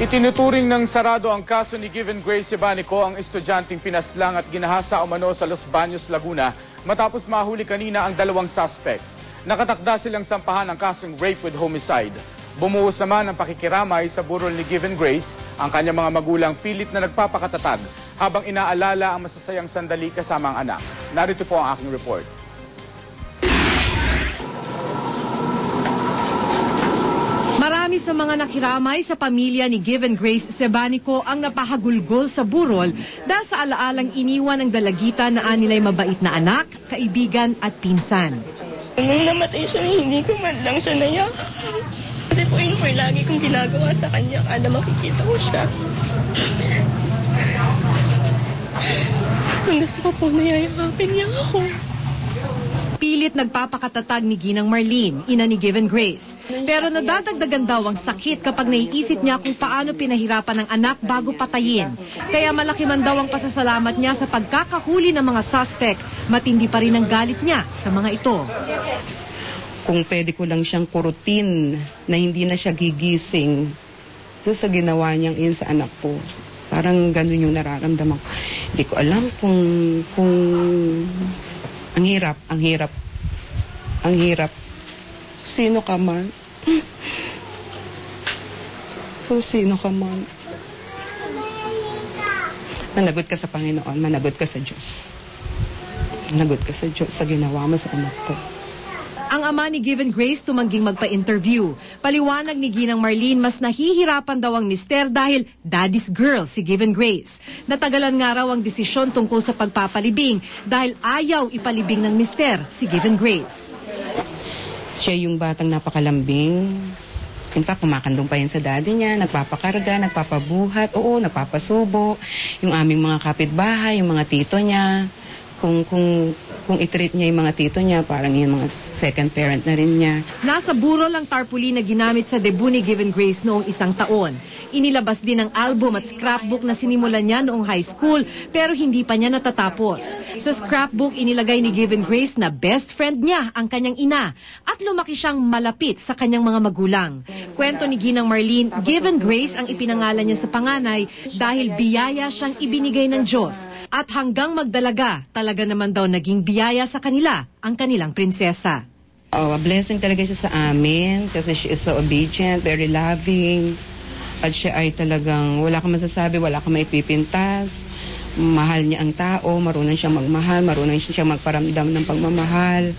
Itinuturing ng sarado ang kaso ni Given Grace Sebanico, ang estudyanteng pinaslang at ginahasa umano sa Los Baños, Laguna matapos mahuli kanina ang dalawang suspect. Nakatakda silang sampahan ang kasong rape with homicide. Bumuhos naman ang pakikiramay sa burol ni Given Grace, ang kanyang mga magulang pilit na nagpapakatatag habang inaalala ang masasayang sandali kasama ang anak. Narito po ang aking report. Marami sa mga nakiramay sa pamilya ni Given Grace Sebanico ang napahagulgol sa burol dahil sa alaalang iniwan ng dalagita na anilay mabait na anak, kaibigan at pinsan. Nung namatay siya, hindi ko man lang siya nayak. Kasi po yun po lagi kong ginagawa sa kanya kada makikita ko siya. Gusto ko po nayayakapin niya ako. Pilit nagpapakatatag ni Ginang Marlene, ina ni Given Grace. Pero nadadagdagan daw ang sakit kapag naiisip niya kung paano pinahirapan ng anak bago patayin. Kaya malaki man daw ang pasasalamat niya sa pagkakahuli ng mga suspect. Matindi pa rin ang galit niya sa mga ito. Kung pwede ko lang siyang kurutin na hindi na siya gigising doon sa ginawa niyang yun sa anak ko. Parang ganun yung nararamdaman ko. Hindi ko alam kung ang hirap. Sino ka man? Kung sino ka man. Managot ka sa Panginoon, managot ka sa Diyos. Managot ka sa Diyos sa ginawa mo sa anak ko. Ang ama ni Given Grace tumangging magpa-interview. Paliwanag ni Ginang Marlene, mas nahihirapan daw ang mister dahil daddy's girl si Given Grace. Natagalan nga raw ang desisyon tungkol sa pagpapalibing dahil ayaw ipalibing ng mister si Given Grace. Siya yung batang napakalambing. In fact, kumakandong pa yan sa daddy niya, nagpapakarga, nagpapabuhat, nagpapasubo. Yung aming mga kapitbahay, yung mga tito niya. Kung i-treat niya yung mga tito niya, parang yung mga second parent na rin niya. Nasa burol ang tarpaulin na ginamit sa debut ni Given Grace noong 1 taon. Inilabas din ang album at scrapbook na sinimulan niya noong high school pero hindi pa niya natatapos. Sa scrapbook, inilagay ni Given Grace na best friend niya ang kanyang ina at lumaki siyang malapit sa kanyang mga magulang. Kwento ni Ginang Marlene, Given Grace ang ipinangalan niya sa panganay dahil biyaya siyang ibinigay ng Diyos. At hanggang magdalaga, talaga naman daw naging biyaya sa kanila ang kanilang prinsesa. A blessing talaga siya sa amin kasi she is so obedient, very loving. At siya ay talagang wala kang masasabi, wala kang maipipintas. Mahal niya ang tao, marunong siyang magmahal, marunong siyang magparamdam ng pagmamahal.